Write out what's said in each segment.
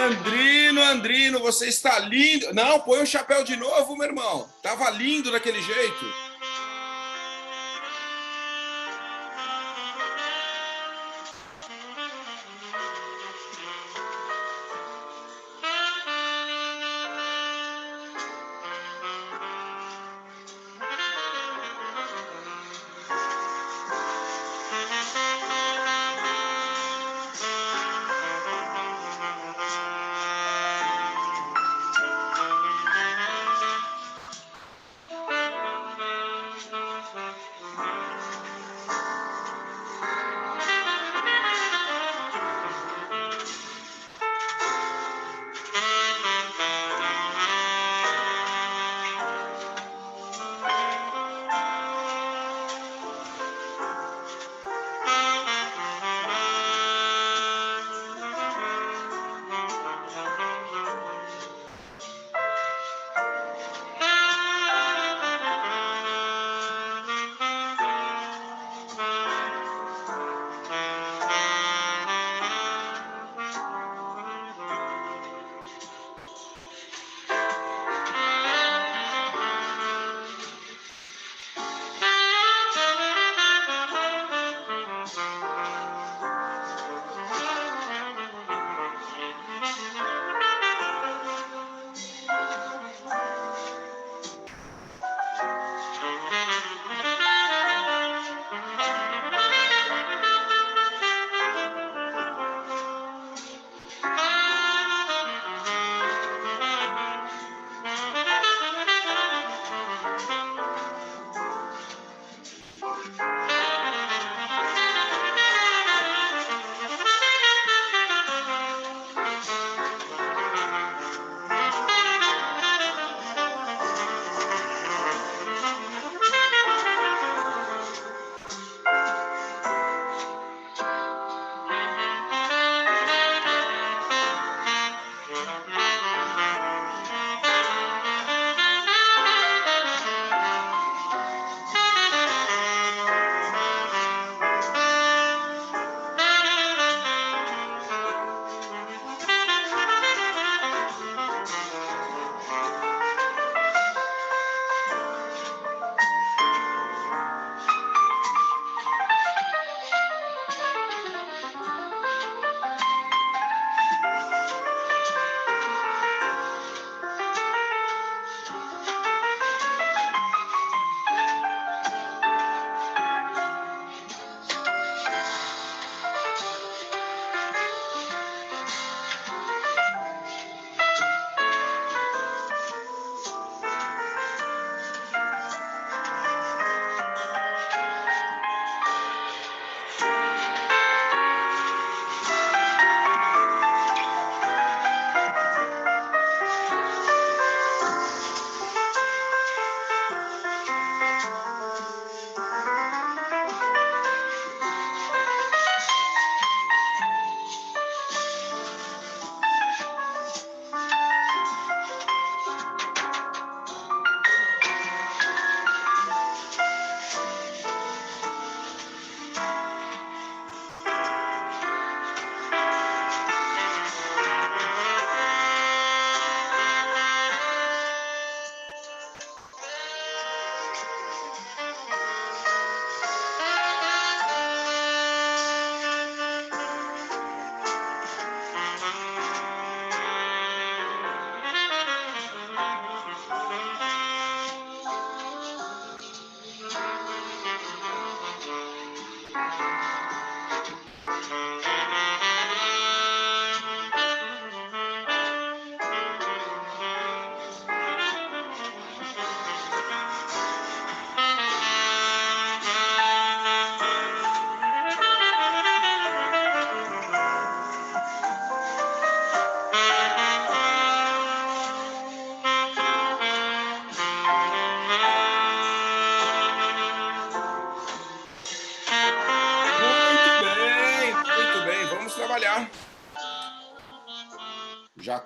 Andrino, Andrino, você está lindo. Não, põe o chapéu de novo, meu irmão. Tava lindo daquele jeito.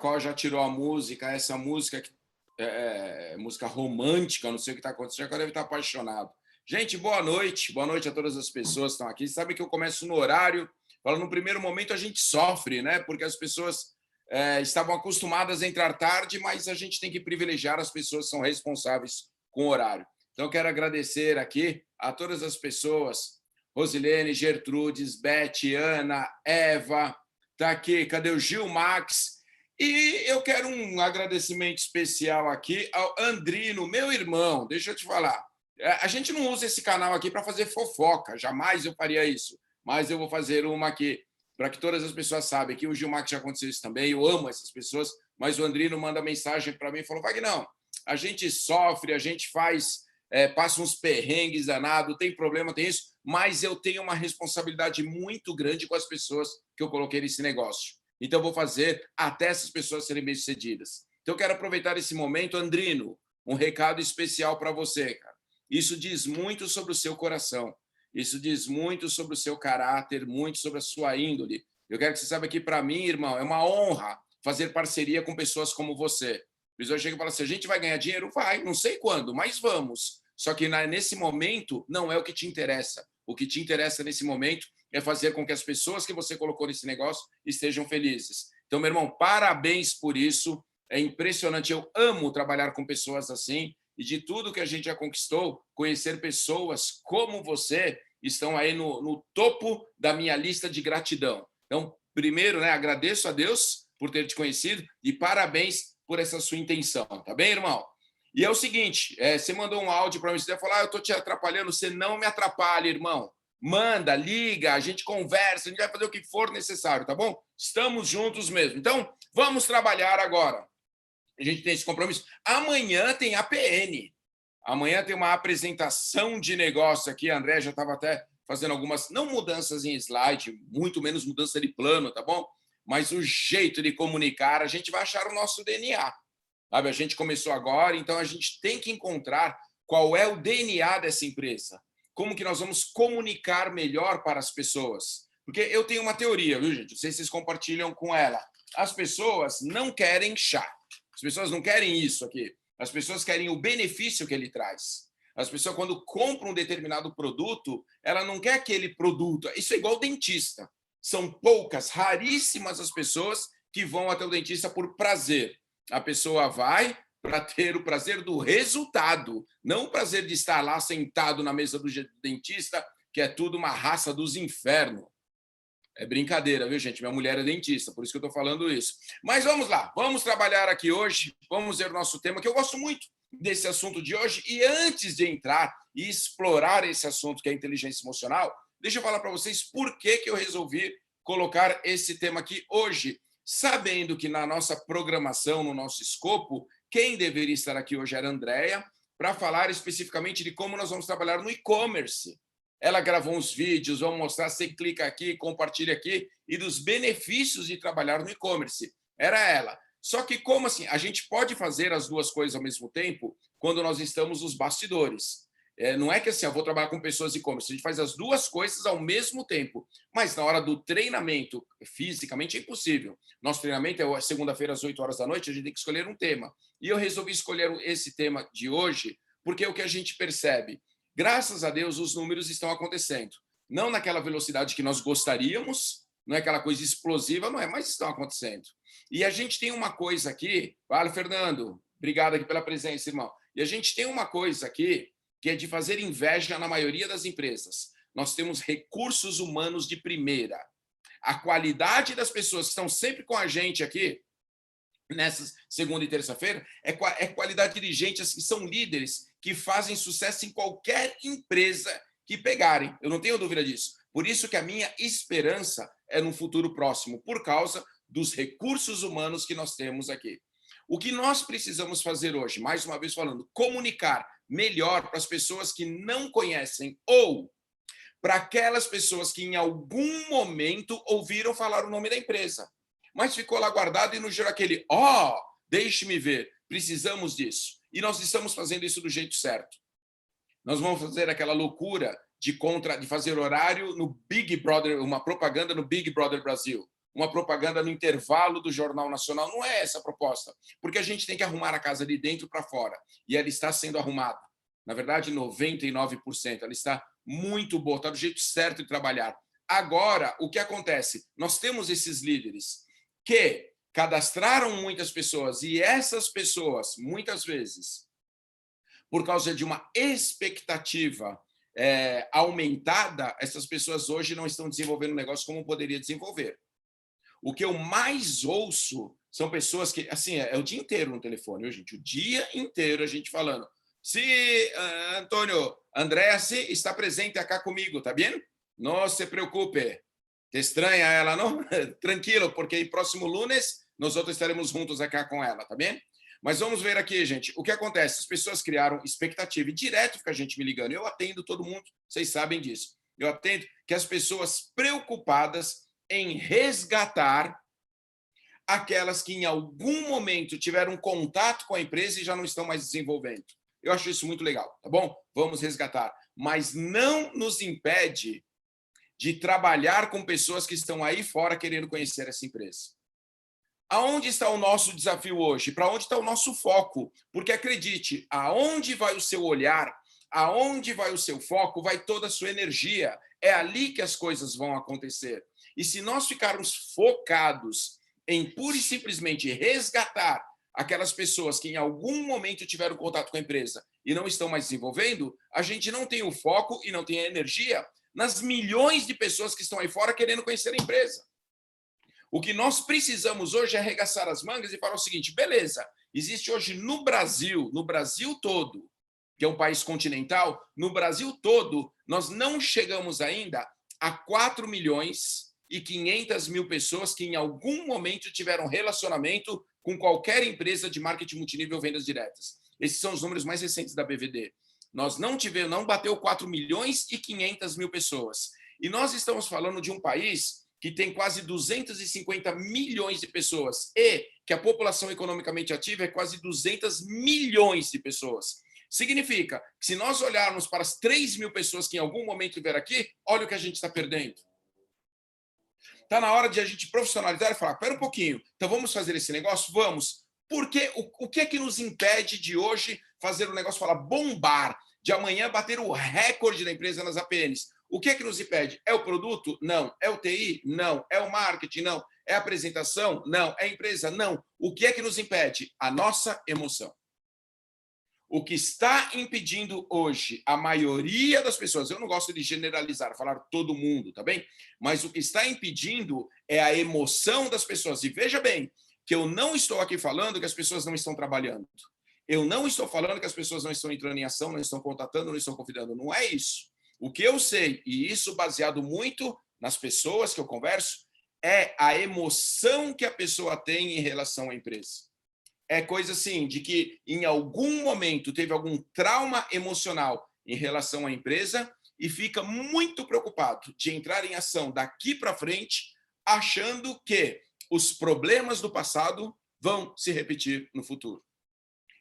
Jacó já tirou a música, essa música que música romântica, não sei o que está acontecendo, Jacó deve estar apaixonado. Gente, boa noite a todas as pessoas que estão aqui. Sabe que eu começo no horário, no primeiro momento a gente sofre, né? Porque as pessoas estavam acostumadas a entrar tarde, mas a gente tem que privilegiar as pessoas que são responsáveis com o horário. Então, eu quero agradecer aqui a todas as pessoas, Rosilene, Gertrudes, Beth, Ana, Eva, tá aqui, cadê o Gil Max? E eu quero um agradecimento especial aqui ao Andrino, meu irmão, deixa eu te falar. A gente não usa esse canal aqui para fazer fofoca, jamais eu faria isso, mas eu vou fazer uma aqui, para que todas as pessoas saibam que o Gil Max já aconteceu isso também, eu amo essas pessoas, mas o Andrino manda mensagem para mim e falou, Vagnão, a gente sofre, a gente faz, passa uns perrengues danados, tem problema, tem isso, mas eu tenho uma responsabilidade muito grande com as pessoas que eu coloquei nesse negócio. Então, eu vou fazer até essas pessoas serem bem-sucedidas. Então, eu quero aproveitar esse momento, Andrino, um recado especial para você, cara. Isso diz muito sobre o seu coração, isso diz muito sobre o seu caráter, muito sobre a sua índole. Eu quero que você saiba que, para mim, irmão, é uma honra fazer parceria com pessoas como você. Por isso eu chego e falo assim, a gente vai ganhar dinheiro? Vai, não sei quando, mas vamos. Só que nesse momento não é o que te interessa. O que te interessa nesse momento é fazer com que as pessoas que você colocou nesse negócio estejam felizes. Então, meu irmão, parabéns por isso. É impressionante. Eu amo trabalhar com pessoas assim. E de tudo que a gente já conquistou, conhecer pessoas como você estão aí no topo da minha lista de gratidão. Então, primeiro, né, agradeço a Deus por ter te conhecido e parabéns por essa sua intenção. Tá bem, irmão? E é o seguinte, você mandou um áudio para mim, você falou, eu estou te atrapalhando, você não me atrapalha, irmão. Manda, liga, a gente conversa, a gente vai fazer o que for necessário, tá bom? Estamos juntos mesmo. Então, vamos trabalhar agora. A gente tem esse compromisso. Amanhã tem APN. Amanhã tem uma apresentação de negócio aqui. A André já estava até fazendo algumas, não mudanças em slide, muito menos mudança de plano, tá bom? Mas o jeito de comunicar, a gente vai achar o nosso DNA. Sabe? A gente começou agora, então a gente tem que encontrar qual é o DNA dessa empresa. Como que nós vamos comunicar melhor para as pessoas? Porque eu tenho uma teoria, viu, gente? Não sei se vocês compartilham com ela. As pessoas não querem chá. As pessoas não querem isso aqui. As pessoas querem o benefício que ele traz. As pessoas, quando compram um determinado produto, ela não quer aquele produto. Isso é igual dentista. São poucas, raríssimas as pessoas que vão até o dentista por prazer. A pessoa vai para ter o prazer do resultado, não o prazer de estar lá sentado na mesa do dentista, que é tudo uma raça dos infernos. É brincadeira, viu, gente? Minha mulher é dentista, por isso que eu estou falando isso. Mas vamos lá, vamos trabalhar aqui hoje, vamos ver o nosso tema, que eu gosto muito desse assunto de hoje. E antes de entrar e explorar esse assunto, que é a inteligência emocional, deixa eu falar para vocês por que eu resolvi colocar esse tema aqui hoje, sabendo que na nossa programação, no nosso escopo, quem deveria estar aqui hoje era a Andréia, para falar especificamente de como nós vamos trabalhar no e-commerce. Ela gravou uns vídeos, vamos mostrar, você clica aqui, compartilha aqui, e dos benefícios de trabalhar no e-commerce. Era ela. Só que como assim? A gente pode fazer as duas coisas ao mesmo tempo quando nós estamos nos bastidores. Não é que assim, eu vou trabalhar com pessoas de e-commerce, a gente faz as duas coisas ao mesmo tempo, mas na hora do treinamento, fisicamente é impossível. Nosso treinamento é segunda-feira às 8 horas da noite, a gente tem que escolher um tema. E eu resolvi escolher esse tema de hoje, porque é o que a gente percebe. Graças a Deus, os números estão acontecendo. Não naquela velocidade que nós gostaríamos, não é aquela coisa explosiva, não é, mas estão acontecendo. E a gente tem uma coisa aqui, vale, Fernando, obrigado aqui pela presença, irmão. E a gente tem uma coisa aqui que é de fazer inveja na maioria das empresas. Nós temos recursos humanos de primeira. A qualidade das pessoas que estão sempre com a gente aqui, nessa segunda e terça-feira, é qualidade de gente que são líderes, que fazem sucesso em qualquer empresa que pegarem. Eu não tenho dúvida disso. Por isso que a minha esperança é no futuro próximo, por causa dos recursos humanos que nós temos aqui. O que nós precisamos fazer hoje, mais uma vez falando, comunicar melhor para as pessoas que não conhecem ou para aquelas pessoas que em algum momento ouviram falar o nome da empresa, mas ficou lá guardado e não gerou aquele, deixe-me ver, precisamos disso. E nós estamos fazendo isso do jeito certo. Nós vamos fazer aquela loucura de fazer horário no Big Brother, uma propaganda no Big Brother Brasil. uma propaganda no intervalo do Jornal Nacional. Não é essa a proposta, porque a gente tem que arrumar a casa de dentro para fora, e ela está sendo arrumada. Na verdade, 99%. Ela está muito boa, está do jeito certo de trabalhar. Agora, o que acontece? Nós temos esses líderes que cadastraram muitas pessoas, e essas pessoas, muitas vezes, por causa de uma expectativa aumentada, essas pessoas hoje não estão desenvolvendo o negócio como poderia desenvolver. O que eu mais ouço são pessoas que, assim, é o dia inteiro no telefone, viu, gente? O dia inteiro a gente falando. Se Antônio, Andréa, se está presente aqui comigo, tá bem? Não se preocupe. Te estranha ela, não? Tranquilo, porque próximo lunes nós outros estaremos juntos aqui com ela, tá bem? Mas vamos ver aqui, gente, o que acontece? As pessoas criaram expectativa e direto fica a gente me ligando. Eu atendo todo mundo, vocês sabem disso. Eu atendo que as pessoas preocupadas em resgatar aquelas que em algum momento tiveram contato com a empresa e já não estão mais desenvolvendo. Eu acho isso muito legal, tá bom? Vamos resgatar. Mas não nos impede de trabalhar com pessoas que estão aí fora querendo conhecer essa empresa. Aonde está o nosso desafio hoje? Para onde está o nosso foco? Porque acredite, aonde vai o seu olhar, aonde vai o seu foco, vai toda a sua energia. É ali que as coisas vão acontecer. E se nós ficarmos focados em pura e simplesmente resgatar aquelas pessoas que em algum momento tiveram contato com a empresa e não estão mais desenvolvendo, a gente não tem o foco e não tem a energia nas milhões de pessoas que estão aí fora querendo conhecer a empresa. O que nós precisamos hoje é arregaçar as mangas e falar o seguinte, beleza, existe hoje no Brasil todo, que é um país continental, no Brasil todo, nós não chegamos ainda a 4.500.000 pessoas que em algum momento tiveram relacionamento com qualquer empresa de marketing multinível vendas diretas. Esses são os números mais recentes da BVD. Nós não bateu 4.500.000 pessoas. E nós estamos falando de um país que tem quase 250 milhões de pessoas e que a população economicamente ativa é quase 200 milhões de pessoas. Significa que se nós olharmos para as 3.000 pessoas que em algum momento estiver aqui, olha o que a gente está perdendo. Está na hora de a gente profissionalizar e falar, espera um pouquinho, então vamos fazer esse negócio? Vamos. Porque o que é que nos impede de hoje fazer o negócio falar bombar, de amanhã bater o recorde da empresa nas APNs? O que é que nos impede? É o produto? Não. É o TI? Não. É o marketing? Não. É a apresentação? Não. É a empresa? Não. O que é que nos impede? A nossa emoção. O que está impedindo hoje a maioria das pessoas, eu não gosto de generalizar, falar todo mundo, tá bem? Mas o que está impedindo é a emoção das pessoas. E veja bem, que eu não estou aqui falando que as pessoas não estão trabalhando. Eu não estou falando que as pessoas não estão entrando em ação, não estão contatando, não estão convidando. Não é isso. O que eu sei, e isso baseado muito nas pessoas que eu converso, é a emoção que a pessoa tem em relação à empresa. É coisa assim, de que em algum momento teve algum trauma emocional em relação à empresa e fica muito preocupado de entrar em ação daqui para frente, achando que os problemas do passado vão se repetir no futuro.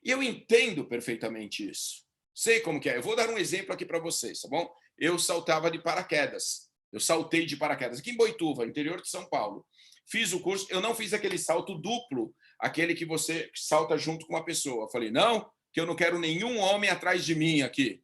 E eu entendo perfeitamente isso. Sei como que é. Eu vou dar um exemplo aqui para vocês, tá bom? Eu saltava de paraquedas. Eu saltei de paraquedas aqui em Boituva, interior de São Paulo. Fiz o curso, eu não fiz aquele salto duplo, aquele que você salta junto com uma pessoa. Eu falei, não, que eu não quero nenhum homem atrás de mim aqui.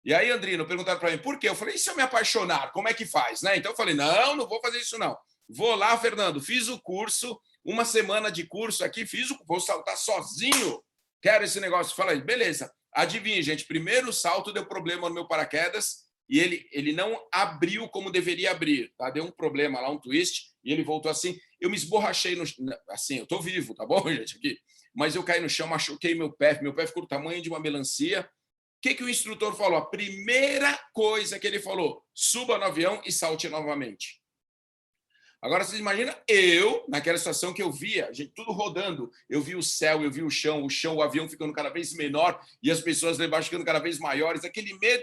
E aí, Andrino, perguntaram para mim, por quê? Eu falei, e se eu me apaixonar, como é que faz? Né? Então eu falei, não vou fazer isso não. Vou lá, Fernando, fiz o curso, uma semana de curso aqui, vou saltar sozinho. Quero esse negócio. Falei, beleza. Adivinha, gente, primeiro salto deu problema no meu paraquedas e ele não abriu como deveria abrir, tá? Deu um problema lá, um twist, e ele voltou assim. Eu me esborrachei no... Assim, eu tô vivo, tá bom, gente, aqui? Mas eu caí no chão, machuquei meu pé ficou do tamanho de uma melancia. O que o instrutor falou? A primeira coisa que ele falou, suba no avião e salte novamente. Agora, vocês imaginam eu, naquela situação que eu via, gente, tudo rodando, eu vi o céu, eu vi o chão, o avião ficando cada vez menor e as pessoas lá embaixo ficando cada vez maiores, aquele medo.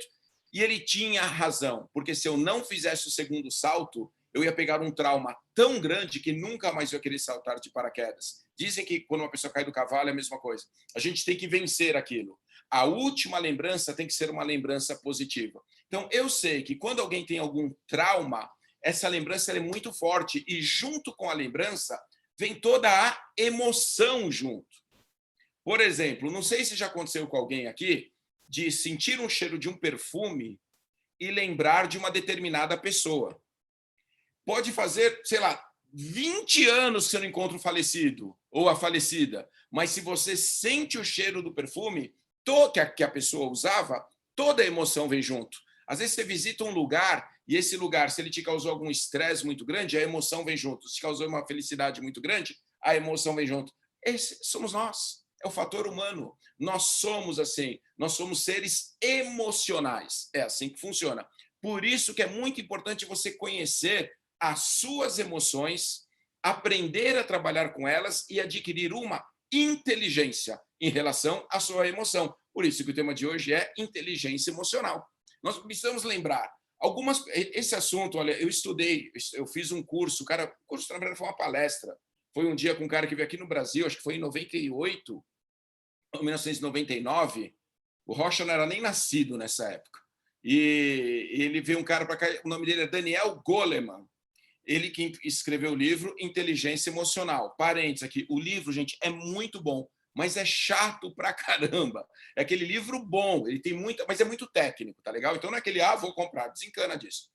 E ele tinha razão, porque se eu não fizesse o segundo salto, eu ia pegar um trauma tão grande que nunca mais eu ia querer saltar de paraquedas. Dizem que quando uma pessoa cai do cavalo é a mesma coisa. A gente tem que vencer aquilo. A última lembrança tem que ser uma lembrança positiva. Então, eu sei que quando alguém tem algum trauma, essa lembrança ela é muito forte e junto com a lembrança vem toda a emoção junto. Por exemplo, não sei se já aconteceu com alguém aqui de sentir um cheiro de um perfume e lembrar de uma determinada pessoa. Pode fazer, sei lá, 20 anos que você não encontra o falecido ou a falecida, mas se você sente o cheiro do perfume que a pessoa usava, toda a emoção vem junto. Às vezes você visita um lugar e esse lugar, se ele te causou algum estresse muito grande, a emoção vem junto. Se causou uma felicidade muito grande, a emoção vem junto. Esse somos nós. É o fator humano. Nós somos assim. Nós somos seres emocionais. É assim que funciona. Por isso que é muito importante você conhecer as suas emoções, aprender a trabalhar com elas e adquirir uma inteligência em relação à sua emoção. Por isso que o tema de hoje é inteligência emocional. Nós precisamos lembrar esse assunto, olha, eu estudei, eu fiz um curso, o curso na verdade foi uma palestra. Foi um dia com um cara que veio aqui no Brasil, acho que foi em 98, ou 1999. O Rocha não era nem nascido nessa época. E ele veio um cara para cá, o nome dele é Daniel Goleman. Ele que escreveu o livro Inteligência Emocional. Parênteses aqui, o livro, gente, é muito bom, mas é chato pra caramba. É aquele livro bom, ele tem muita, mas é muito técnico, tá legal? Então não é aquele, vou comprar, desencana disso.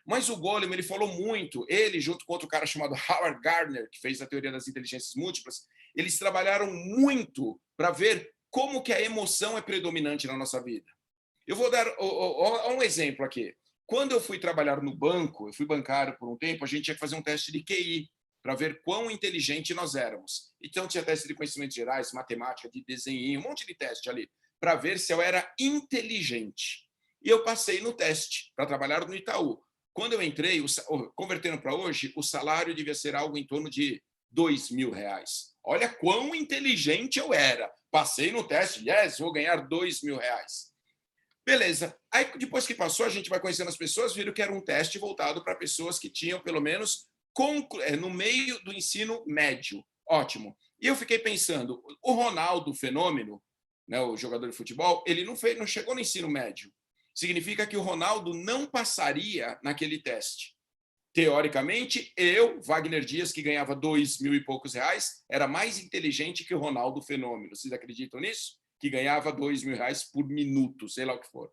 Mas o Goleman, ele falou muito, ele junto com outro cara chamado Howard Gardner, que fez a teoria das inteligências múltiplas, eles trabalharam muito para ver como que a emoção é predominante na nossa vida. Eu vou dar um exemplo aqui. Quando eu fui trabalhar no banco, eu fui bancário por um tempo, a gente tinha que fazer um teste de QI para ver quão inteligente nós éramos. Então tinha teste de conhecimentos gerais, matemática, de desenho, um monte de teste ali, para ver se eu era inteligente. E eu passei no teste para trabalhar no Itaú. Quando eu entrei, convertendo para hoje, o salário devia ser algo em torno de R$ 2.000. Olha quão inteligente eu era. Passei no teste, vou ganhar R$ 2.000. Beleza. Aí, depois que passou, a gente vai conhecendo as pessoas, viram que era um teste voltado para pessoas que tinham, pelo menos, no meio do ensino médio. Ótimo. E eu fiquei pensando, o Ronaldo Fenômeno, né, o jogador de futebol, ele não chegou no ensino médio. Significa que o Ronaldo não passaria naquele teste. Teoricamente, eu, Wagner Dias, que ganhava 2.000 e poucos reais, era mais inteligente que o Ronaldo Fenômeno. Vocês acreditam nisso? Que ganhava R$ 2.000 por minuto, sei lá o que for.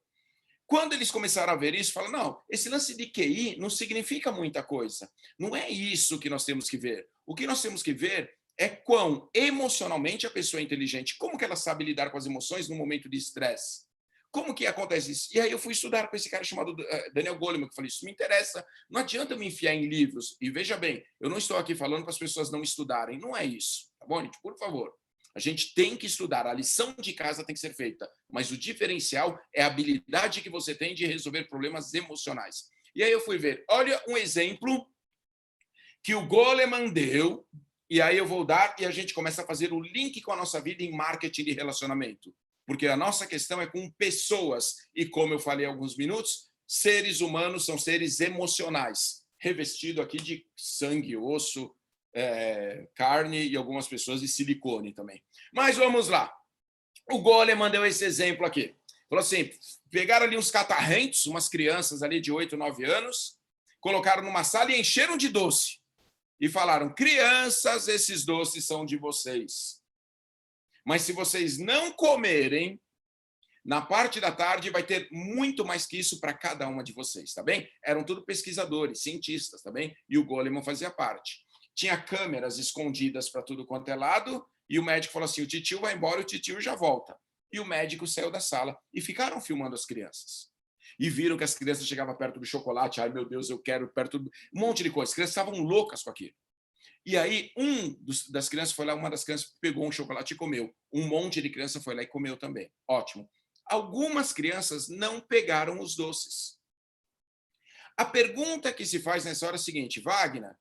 Quando eles começaram a ver isso, falaram, não, esse lance de QI não significa muita coisa. Não é isso que nós temos que ver. O que nós temos que ver é quão emocionalmente a pessoa é inteligente, como que ela sabe lidar com as emoções no momento de estresse. Como que acontece isso? E aí eu fui estudar com esse cara chamado Daniel Goleman, que eu falei, isso me interessa, não adianta eu me enfiar em livros. E veja bem, eu não estou aqui falando para as pessoas não estudarem, não é isso, tá bom, gente? Por favor. A gente tem que estudar, a lição de casa tem que ser feita, mas o diferencial é a habilidade que você tem de resolver problemas emocionais. E aí eu fui ver, olha um exemplo que o Goleman deu, e aí eu vou dar e a gente começa a fazer o link com a nossa vida em marketing de relacionamento. Porque a nossa questão é com pessoas, e como eu falei há alguns minutos, seres humanos são seres emocionais, revestido aqui de sangue, osso, carne e algumas pessoas de silicone também. Mas vamos lá. O Goleman deu esse exemplo aqui. Falou assim, pegaram ali uns catarrentos, umas crianças ali de 8, 9 anos, colocaram numa sala e encheram de doce. E falaram, crianças, esses doces são de vocês. Mas se vocês não comerem, na parte da tarde vai ter muito mais que isso para cada uma de vocês, tá bem? Eram tudo pesquisadores, cientistas, tá bem? E o Goleman fazia parte. Tinha câmeras escondidas para tudo quanto é lado, e o médico falou assim, o titio vai embora, o titio já volta. E o médico saiu da sala e ficaram filmando as crianças. E viram que as crianças chegavam perto do chocolate, ai meu Deus, eu quero perto do... Um monte de coisa, as crianças estavam loucas com aquilo. E aí, das crianças foi lá, uma das crianças pegou um chocolate e comeu. Um monte de criança foi lá e comeu também. Ótimo. Algumas crianças não pegaram os doces. A pergunta que se faz nessa hora é a seguinte, Wagner,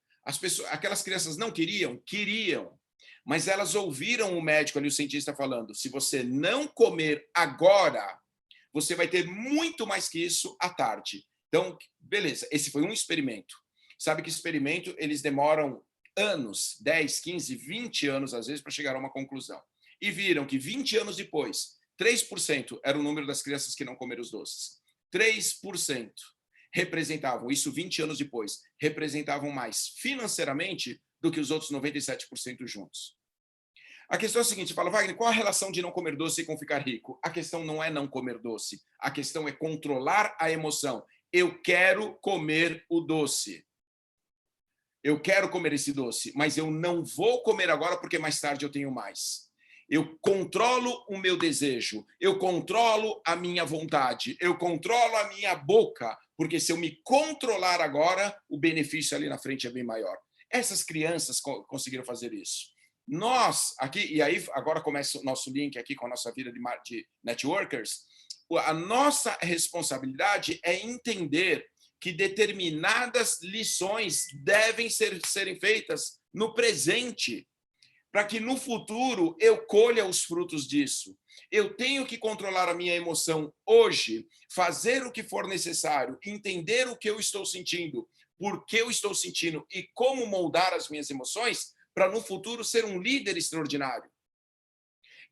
aquelas crianças não queriam? Queriam. Mas elas ouviram o médico ali, o cientista falando, se você não comer agora, você vai ter muito mais que isso à tarde. Então, beleza, esse foi um experimento. Sabe que experimento, eles demoram anos, 10, 15, 20 anos, às vezes, para chegar a uma conclusão. E viram que 20 anos depois, 3% era o número das crianças que não comeram os doces. 3%. representavam, isso 20 anos depois, representavam mais financeiramente do que os outros 97% juntos. A questão é a seguinte, fala, Wagner, qual a relação de não comer doce com ficar rico? A questão não é não comer doce, a questão é controlar a emoção. Eu quero comer o doce. Eu quero comer esse doce, mas eu não vou comer agora porque mais tarde eu tenho mais. Eu controlo o meu desejo, eu controlo a minha vontade, eu controlo a minha boca, porque se eu me controlar agora, o benefício ali na frente é bem maior. Essas crianças conseguiram fazer isso. Nós, aqui, e aí agora começa o nosso link aqui com a nossa vida de networkers, a nossa responsabilidade é entender que determinadas lições devem serem feitas no presente, para que no futuro eu colha os frutos disso. Eu tenho que controlar a minha emoção hoje, fazer o que for necessário, entender o que eu estou sentindo, por que eu estou sentindo e como moldar as minhas emoções, para no futuro ser um líder extraordinário.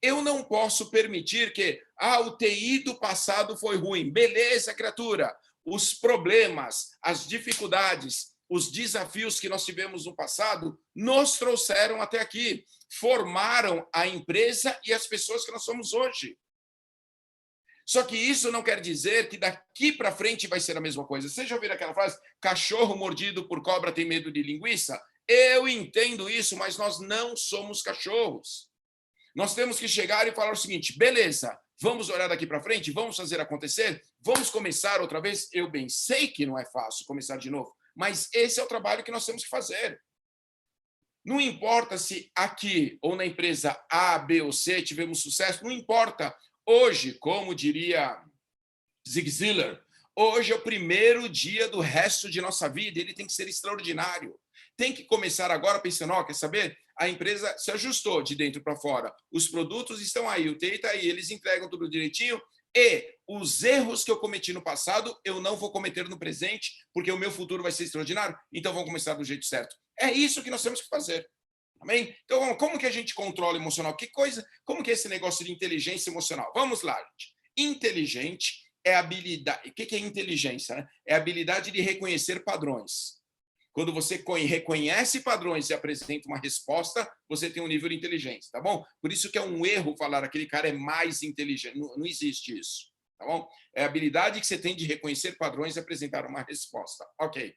Eu não posso permitir que o TI do passado foi ruim. Beleza, criatura. Os problemas, as dificuldades, os desafios que nós tivemos no passado nos trouxeram até aqui, formaram a empresa e as pessoas que nós somos hoje. Só que isso não quer dizer que daqui para frente vai ser a mesma coisa. Vocês já ouviram aquela frase, cachorro mordido por cobra tem medo de linguiça? Eu entendo isso, mas nós não somos cachorros. Nós temos que chegar e falar o seguinte, beleza, vamos olhar daqui para frente, vamos fazer acontecer, vamos começar outra vez. Eu bem sei que não é fácil começar de novo, mas esse é o trabalho que nós temos que fazer. Não importa se aqui ou na empresa A, B ou C tivemos sucesso, não importa. Hoje, como diria Zig Ziglar, hoje é o primeiro dia do resto de nossa vida, ele tem que ser extraordinário. Tem que começar agora pensando, quer saber? A empresa se ajustou de dentro para fora, os produtos estão aí, o TI está aí, eles entregam tudo direitinho e os erros que eu cometi no passado eu não vou cometer no presente, porque o meu futuro vai ser extraordinário, então vamos começar do jeito certo. É isso que nós temos que fazer. Amém? Então, como que a gente controla emocional? Que coisa? Como que é esse negócio de inteligência emocional? Vamos lá, gente. Inteligente é habilidade. O que é inteligência? Né? É a habilidade de reconhecer padrões. Quando você reconhece padrões e apresenta uma resposta, você tem um nível de inteligência, tá bom? Por isso que é um erro falar aquele cara é mais inteligente. Não existe isso, tá bom? É a habilidade que você tem de reconhecer padrões e apresentar uma resposta. Ok.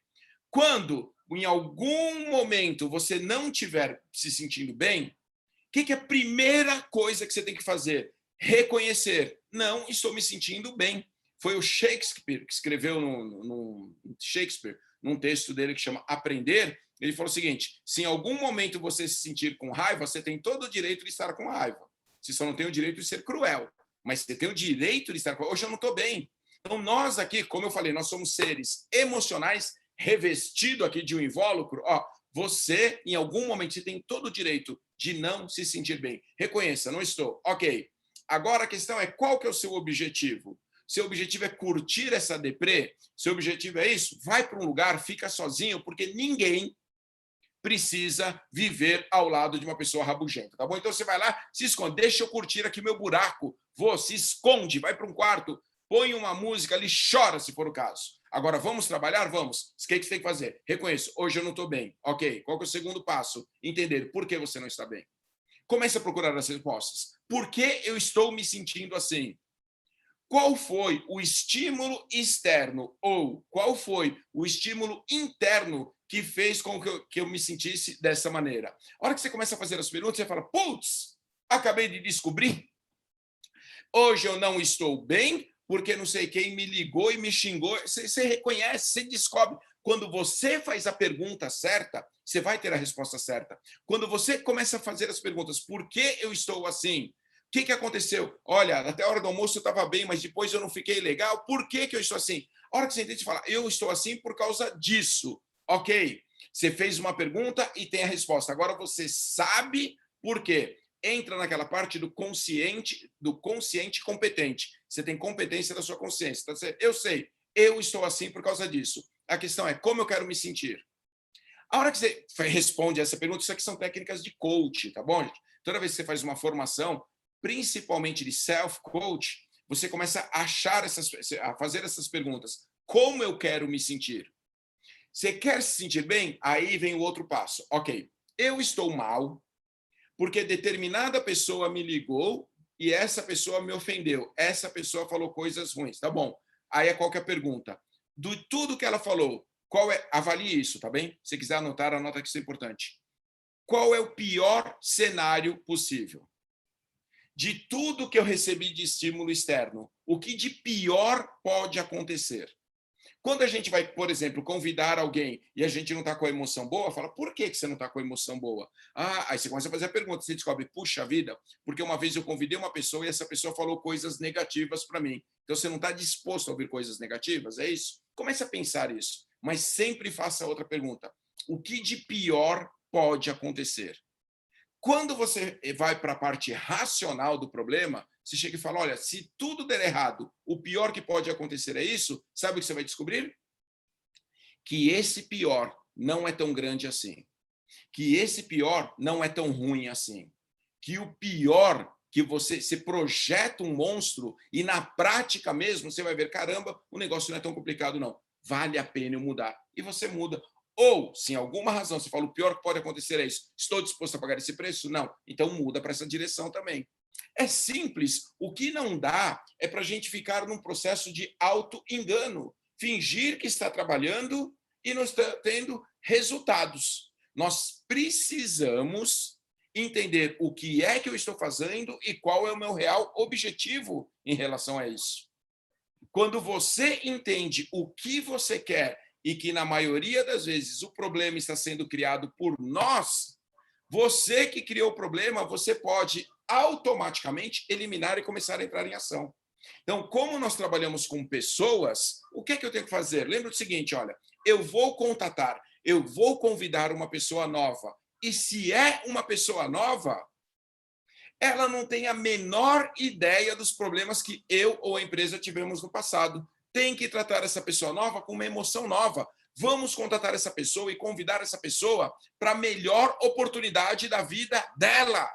Quando, em algum momento, você não estiver se sentindo bem, o que é a primeira coisa que você tem que fazer? Reconhecer. Não estou me sentindo bem. Foi o Shakespeare que escreveu no Shakespeare, num texto dele que chama Aprender, ele falou o seguinte, se em algum momento você se sentir com raiva, você tem todo o direito de estar com raiva. Você só não tem o direito de ser cruel, mas você tem o direito de estar com raiva. Hoje eu não estou bem. Então nós aqui, como eu falei, nós somos seres emocionais revestido aqui de um invólucro. Você, em algum momento, você tem todo o direito de não se sentir bem. Reconheça, não estou. Ok. Agora a questão é qual que é o seu objetivo? Seu objetivo é curtir essa deprê? Seu objetivo é isso? Vai para um lugar, fica sozinho, porque ninguém precisa viver ao lado de uma pessoa rabugenta, tá bom? Então você vai lá, se esconde, deixa eu curtir aqui meu buraco, se esconde, vai para um quarto, põe uma música ali, chora se for o caso. Agora, vamos trabalhar? Vamos. O que você tem que fazer? Reconheço, hoje eu não estou bem. Ok, qual que é o segundo passo? Entender por que você não está bem. Comece a procurar as respostas. Por que eu estou me sentindo assim? Qual foi o estímulo externo ou qual foi o estímulo interno que fez com que eu me sentisse dessa maneira? A hora que você começa a fazer as perguntas, você fala, putz, acabei de descobrir. Hoje eu não estou bem porque não sei quem me ligou e me xingou. Você reconhece, você descobre. Quando você faz a pergunta certa, você vai ter a resposta certa. Quando você começa a fazer as perguntas, por que eu estou assim? O que aconteceu? Olha, até a hora do almoço eu estava bem, mas depois eu não fiquei legal. Por que eu estou assim? A hora que você entende, você fala, eu estou assim por causa disso. Ok, você fez uma pergunta e tem a resposta. Agora você sabe por quê. Entra naquela parte do consciente competente. Você tem competência da sua consciência. Então, eu sei, eu estou assim por causa disso. A questão é como eu quero me sentir. A hora que você responde essa pergunta, isso aqui são técnicas de coach, tá bom, gente? Toda vez que você faz uma formação, principalmente de self-coach, você começa a fazer essas perguntas. como eu quero me sentir. Você quer se sentir bem? Aí vem o outro passo. Ok, eu estou mal porque determinada pessoa me ligou e essa pessoa me ofendeu. Essa pessoa falou coisas ruins. Tá bom. Aí qual que é a pergunta? De tudo que ela falou, qual é? Avalie isso, tá bem? Se quiser anotar, anota que isso é importante. Qual é o pior cenário possível? De tudo que eu recebi de estímulo externo, o que de pior pode acontecer? Quando a gente vai, por exemplo, convidar alguém e a gente não está com a emoção boa, fala, por que você não está com a emoção boa? Ah, aí você começa a fazer a pergunta, você descobre, puxa vida, porque uma vez eu convidei uma pessoa e essa pessoa falou coisas negativas para mim. Então você não está disposto a ouvir coisas negativas, é isso? Comece a pensar isso, mas sempre faça outra pergunta. O que de pior pode acontecer? Quando você vai para a parte racional do problema, você chega e fala, olha, se tudo der errado, o pior que pode acontecer é isso, sabe o que você vai descobrir? Que esse pior não é tão grande assim. Que esse pior não é tão ruim assim. Que o pior que você projeta um monstro e na prática mesmo você vai ver, caramba, o negócio não é tão complicado não. Vale a pena eu mudar. E você muda. Ou, se em alguma razão você fala, o pior que pode acontecer é isso, estou disposto a pagar esse preço? Não. Então muda para essa direção também. É simples. O que não dá é para a gente ficar num processo de auto-engano. Fingir que está trabalhando e não está tendo resultados. Nós precisamos entender o que é que eu estou fazendo e qual é o meu real objetivo em relação a isso. Quando você entende o que você quer e que, na maioria das vezes, o problema está sendo criado por nós, você que criou o problema, você pode automaticamente eliminar e começar a entrar em ação. Então, como nós trabalhamos com pessoas, o que é que eu tenho que fazer? Lembra do seguinte, olha, eu vou contatar, eu vou convidar uma pessoa nova. E se é uma pessoa nova, ela não tem a menor ideia dos problemas que eu ou a empresa tivemos no passado. Tem que tratar essa pessoa nova com uma emoção nova. Vamos contatar essa pessoa e convidar essa pessoa para a melhor oportunidade da vida dela.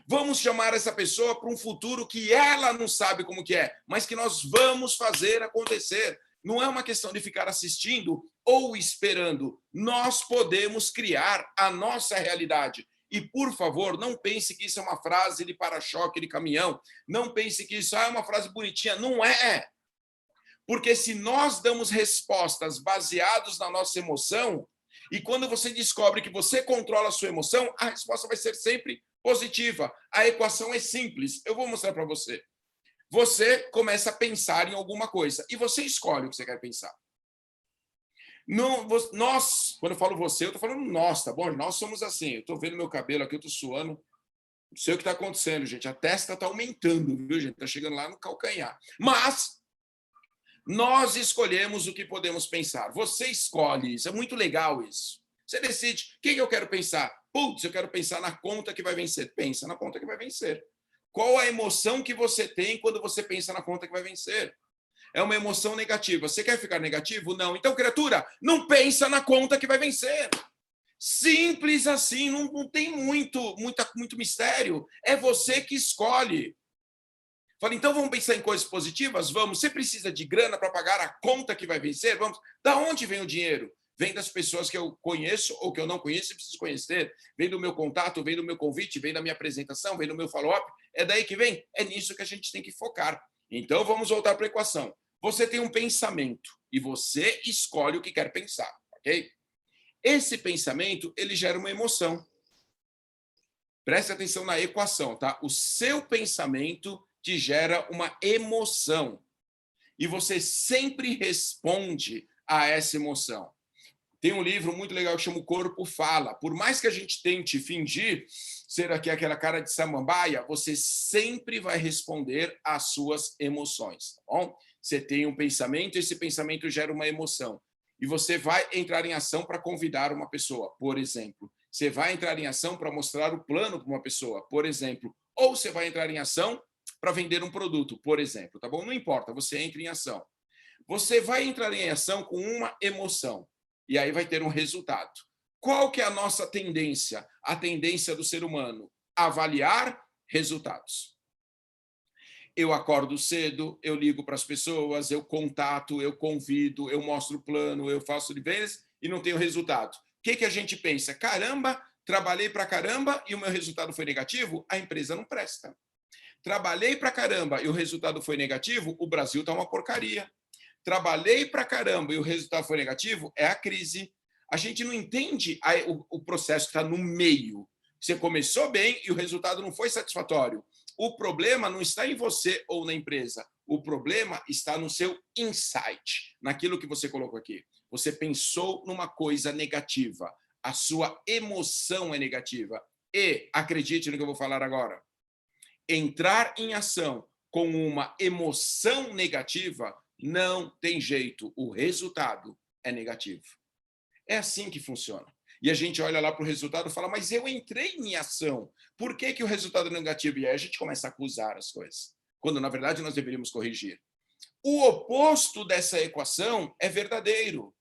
Vamos chamar essa pessoa para um futuro que ela não sabe como que é, mas que nós vamos fazer acontecer. Não é uma questão de ficar assistindo ou esperando. Nós podemos criar a nossa realidade. E, por favor, não pense que isso é uma frase de para-choque de caminhão. Não pense que isso é uma frase bonitinha. Não é. Porque se nós damos respostas baseadas na nossa emoção, e quando você descobre que você controla a sua emoção, a resposta vai ser sempre positiva. A equação é simples. Eu vou mostrar para você. Você começa a pensar em alguma coisa e você escolhe o que você quer pensar. Nós, quando eu falo você, eu estou falando nós, tá bom? Nós somos assim. Eu estou vendo meu cabelo aqui, eu estou suando. Não sei o que está acontecendo, gente. A testa está aumentando, viu, gente? Está chegando lá no calcanhar. Mas nós escolhemos o que podemos pensar. Você escolhe isso. É muito legal isso. Você decide. O que eu quero pensar? Putz, eu quero pensar na conta que vai vencer. Pensa na conta que vai vencer. Qual a emoção que você tem quando você pensa na conta que vai vencer? É uma emoção negativa. Você quer ficar negativo? Não. Então, criatura, não pensa na conta que vai vencer. Simples assim, não tem muito mistério. É você que escolhe. Fala, então vamos pensar em coisas positivas? Vamos. Você precisa de grana para pagar a conta que vai vencer? Vamos. Da onde vem o dinheiro? Vem das pessoas que eu conheço ou que eu não conheço e preciso conhecer. Vem do meu contato, vem do meu convite, vem da minha apresentação, vem do meu follow-up. É daí que vem? É nisso que a gente tem que focar. Então, vamos voltar para a equação. Você tem um pensamento e você escolhe o que quer pensar, ok? Esse pensamento, ele gera uma emoção. Preste atenção na equação, tá? O seu pensamento te gera uma emoção. E você sempre responde a essa emoção. Tem um livro muito legal que chama O Corpo Fala. Por mais que a gente tente fingir ser aqui aquela cara de samambaia, você sempre vai responder às suas emoções, tá bom? Você tem um pensamento, esse pensamento gera uma emoção. E você vai entrar em ação para convidar uma pessoa, por exemplo. Você vai entrar em ação para mostrar o plano para uma pessoa, por exemplo. Ou você vai entrar em ação para vender um produto, por exemplo, tá bom? Não importa, você entra em ação. Você vai entrar em ação com uma emoção. E aí vai ter um resultado. Qual que é a nossa tendência? A tendência do ser humano? Avaliar resultados. Eu acordo cedo, eu ligo para as pessoas, eu contato, eu convido, eu mostro o plano, eu faço de vendas e não tenho resultado. O que a gente pensa? Caramba, trabalhei para caramba e o meu resultado foi negativo? A empresa não presta. Trabalhei para caramba e o resultado foi negativo? O Brasil está uma porcaria. Trabalhei para caramba e o resultado foi negativo? É a crise. A gente não entende o processo que está no meio. Você começou bem e o resultado não foi satisfatório. O problema não está em você ou na empresa. O problema está no seu insight, naquilo que você colocou aqui. Você pensou numa coisa negativa. A sua emoção é negativa. E, acredite no que eu vou falar agora, entrar em ação com uma emoção negativa não tem jeito. O resultado é negativo. É assim que funciona. E a gente olha lá para o resultado e fala, mas eu entrei em ação. Por que o resultado é negativo? E aí a gente começa a acusar as coisas, quando, na verdade, nós deveríamos corrigir. O oposto dessa equação é verdadeiro.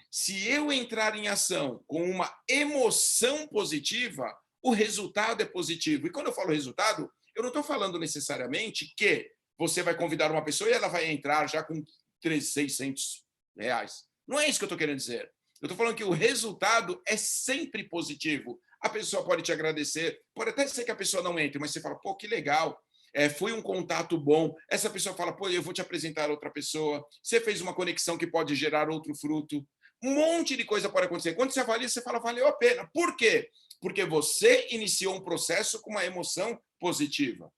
Se eu entrar em ação com uma emoção positiva, o resultado é positivo. E quando eu falo resultado, eu não estou falando necessariamente que você vai convidar uma pessoa e ela vai entrar já com 600 reais. Não é isso que eu estou querendo dizer. Eu estou falando que o resultado é sempre positivo. A pessoa pode te agradecer, pode até ser que a pessoa não entre, mas você fala, pô, que legal, foi um contato bom. Essa pessoa fala, pô, eu vou te apresentar outra pessoa. Você fez uma conexão que pode gerar outro fruto. Um monte de coisa pode acontecer. Quando você avalia, você fala, valeu a pena. Por quê? Porque você iniciou um processo com uma emoção positiva.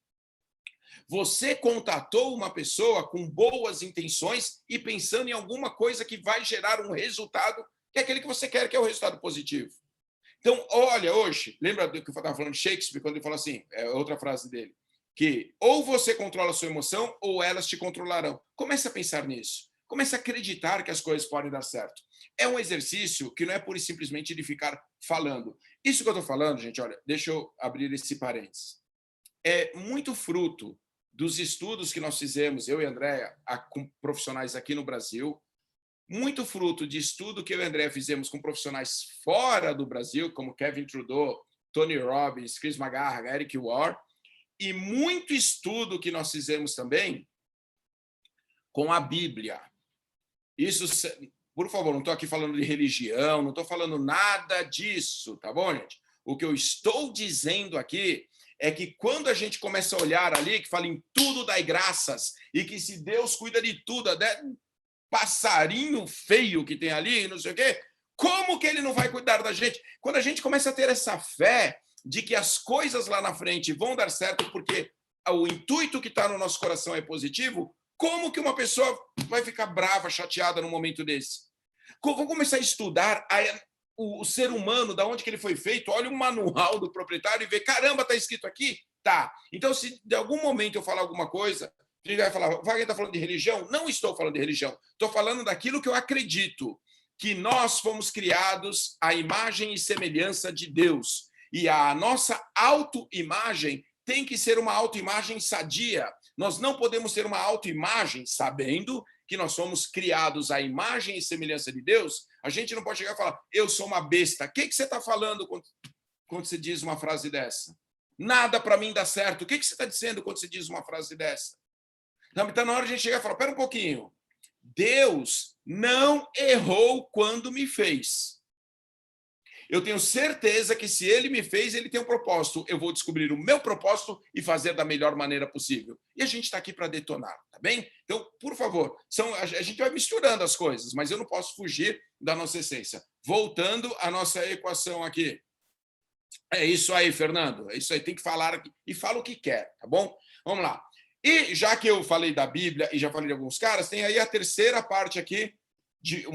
Você contatou uma pessoa com boas intenções e pensando em alguma coisa que vai gerar um resultado, que é aquele que você quer, que é o resultado positivo. Então, olha, hoje, lembra do que eu estava falando de Shakespeare, quando ele falou assim, é outra frase dele, que ou você controla a sua emoção ou elas te controlarão. Comece a pensar nisso. Comece a acreditar que as coisas podem dar certo. É um exercício que não é pura e simplesmente de ficar falando. Isso que eu estou falando, gente, olha, deixa eu abrir esse parênteses. É muito fruto dos estudos que nós fizemos, eu e a Andréa, com profissionais aqui no Brasil, muito fruto de estudo que eu e a Andréa fizemos com profissionais fora do Brasil, como Kevin Trudeau, Tony Robbins, Chris McGrath, Eric Ward, e muito estudo que nós fizemos também com a Bíblia. Isso, por favor, não estou aqui falando de religião, não estou falando nada disso, tá bom, gente? O que eu estou dizendo aqui é que quando a gente começa a olhar ali, que fala em tudo dai graças, e que se Deus cuida de tudo, passarinho feio que tem ali, não sei o quê, como que ele não vai cuidar da gente? Quando a gente começa a ter essa fé de que as coisas lá na frente vão dar certo porque o intuito que está no nosso coração é positivo, como que uma pessoa vai ficar brava, chateada num momento desse? Vou começar a estudar o ser humano, da onde que ele foi feito, olha o manual do proprietário e vê, caramba, está escrito aqui? Tá. Então, se de algum momento eu falar alguma coisa, a gente vai falar, o Wagner está falando de religião? Não estou falando de religião. Estou falando daquilo que eu acredito, que nós fomos criados à imagem e semelhança de Deus. E a nossa autoimagem tem que ser uma autoimagem sadia. Nós não podemos ter uma autoimagem sabendo que nós somos criados à imagem e semelhança de Deus. A gente não pode chegar e falar, eu sou uma besta. O que você está falando quando você diz uma frase dessa? Nada para mim dá certo. O que você está dizendo quando você diz uma frase dessa? Então, na hora a gente chegar e falar, espera um pouquinho. Deus não errou quando me fez. Eu tenho certeza que se ele me fez, ele tem um propósito. Eu vou descobrir o meu propósito e fazer da melhor maneira possível. E a gente está aqui para detonar, tá bem? Então, por favor, a gente vai misturando as coisas, mas eu não posso fugir da nossa essência. Voltando à nossa equação aqui. É isso aí, Fernando. É isso aí, tem que falar aqui. E fala o que quer, tá bom? Vamos lá. E já que eu falei da Bíblia e já falei de alguns caras, tem aí a terceira parte aqui, de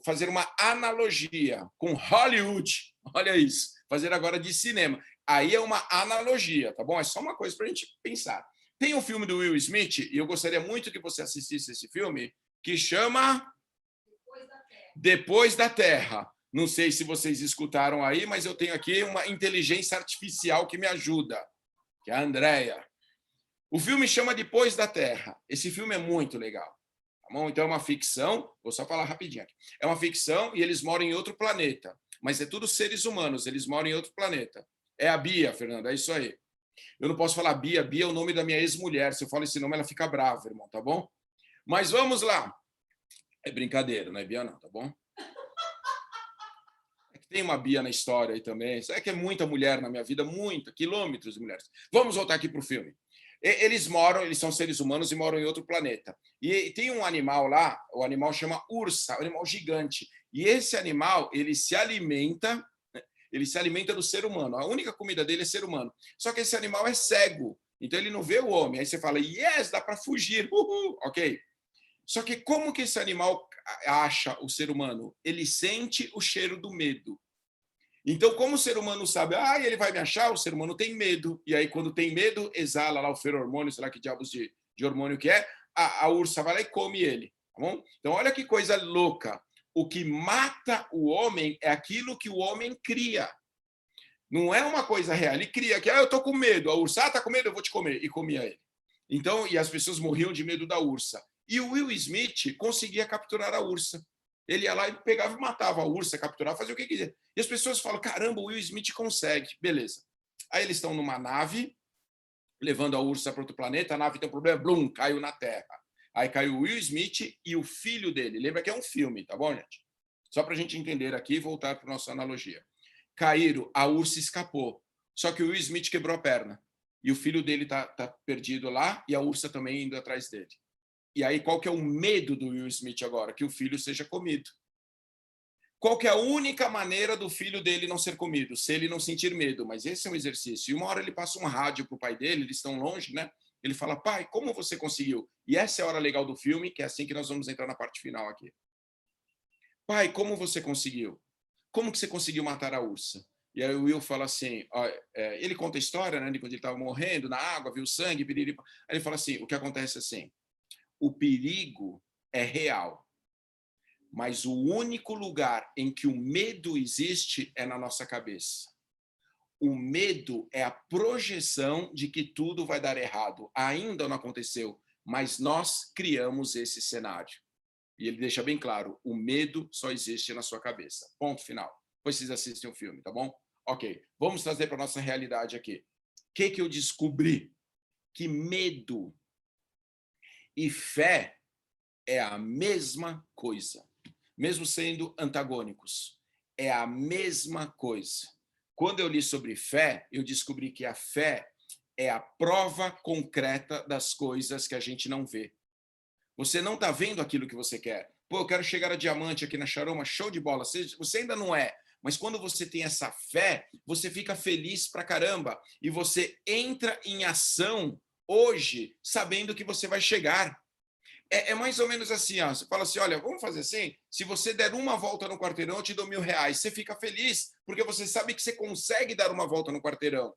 fazer uma analogia com Hollywood. Olha isso, fazer agora de cinema. Aí é uma analogia, tá bom? É só uma coisa para a gente pensar. Tem um filme do Will Smith, e eu gostaria muito que você assistisse esse filme, que chama Depois da Terra. Não sei se vocês escutaram aí, mas eu tenho aqui uma inteligência artificial que me ajuda, que é a Andrea. O filme chama Depois da Terra. Esse filme é muito legal. Tá bom? Então é uma ficção, vou só falar rapidinho aqui. É uma ficção e eles moram em outro planeta. Mas é tudo seres humanos, eles moram em outro planeta. É a Bia, Fernanda, é isso aí. Eu não posso falar Bia. Bia é o nome da minha ex-mulher. Se eu falo esse nome, ela fica brava, irmão, tá bom? Mas vamos lá. É brincadeira, não é Bia não, tá bom? É que tem uma Bia na história aí também. É que é muita mulher na minha vida, muita, quilômetros de mulheres. Vamos voltar aqui para o filme. Eles são seres humanos e moram em outro planeta. E tem um animal lá, o animal chama ursa, um animal gigante. E esse animal, ele se alimenta do ser humano. A única comida dele é ser humano. Só que esse animal é cego, então ele não vê o homem. Aí você fala, yes, dá para fugir, ok. Só que como que esse animal acha o ser humano? Ele sente o cheiro do medo. Então, como o ser humano sabe, ele vai me achar, o ser humano tem medo. E aí, quando tem medo, exala lá o feromônio, sei lá que diabos de hormônio que é, a ursa vai lá e come ele. Tá bom? Então, olha que coisa louca. O que mata o homem é aquilo que o homem cria. Não é uma coisa real. Ele cria que, eu tô com medo. A ursa, tá com medo, eu vou te comer. E comia ele. Então, e as pessoas morriam de medo da ursa. E o Will Smith conseguia capturar a ursa. Ele ia lá e pegava e matava a ursa, capturava, fazia o que queria. E as pessoas falam, caramba, o Will Smith consegue. Beleza. Aí eles estão numa nave, levando a ursa para outro planeta, a nave tem um problema, blum, caiu na Terra. Aí caiu o Will Smith e o filho dele. Lembra que é um filme, tá bom, gente? Só para a gente entender aqui e voltar para a nossa analogia. Caíram, a ursa escapou. Só que o Will Smith quebrou a perna. E o filho dele tá perdido lá e a ursa também indo atrás dele. E aí, qual que é o medo do Will Smith agora? Que o filho seja comido. Qual que é a única maneira do filho dele não ser comido? Se ele não sentir medo. Mas esse é um exercício. E uma hora ele passa um rádio para o pai dele, eles estão longe, né? Ele fala, pai, como você conseguiu? E essa é a hora legal do filme, que é assim que nós vamos entrar na parte final aqui. Pai, como você conseguiu? Como que você conseguiu matar a ursa? E aí o Will fala assim, ele conta a história, né, de quando ele estava morrendo na água, viu sangue, piriripa. Aí ele fala assim, o que acontece assim, o perigo é real, mas o único lugar em que o medo existe é na nossa cabeça. O medo é a projeção de que tudo vai dar errado. Ainda não aconteceu, mas nós criamos esse cenário. E ele deixa bem claro, o medo só existe na sua cabeça. Ponto final. Depois vocês assistem o filme, tá bom? Ok, vamos trazer para a nossa realidade aqui. O que eu descobri? Que medo e fé é a mesma coisa. Mesmo sendo antagônicos. É a mesma coisa. Quando eu li sobre fé, eu descobri que a fé é a prova concreta das coisas que a gente não vê. Você não está vendo aquilo que você quer. Pô, eu quero chegar a diamante aqui na Charoma, show de bola. Você ainda não é. Mas quando você tem essa fé, você fica feliz pra caramba. E você entra em ação hoje, sabendo que você vai chegar. É mais ou menos assim, ó. Você fala assim, olha, vamos fazer assim? Se você der uma volta no quarteirão, eu te dou R$1.000. Você fica feliz, porque você sabe que você consegue dar uma volta no quarteirão.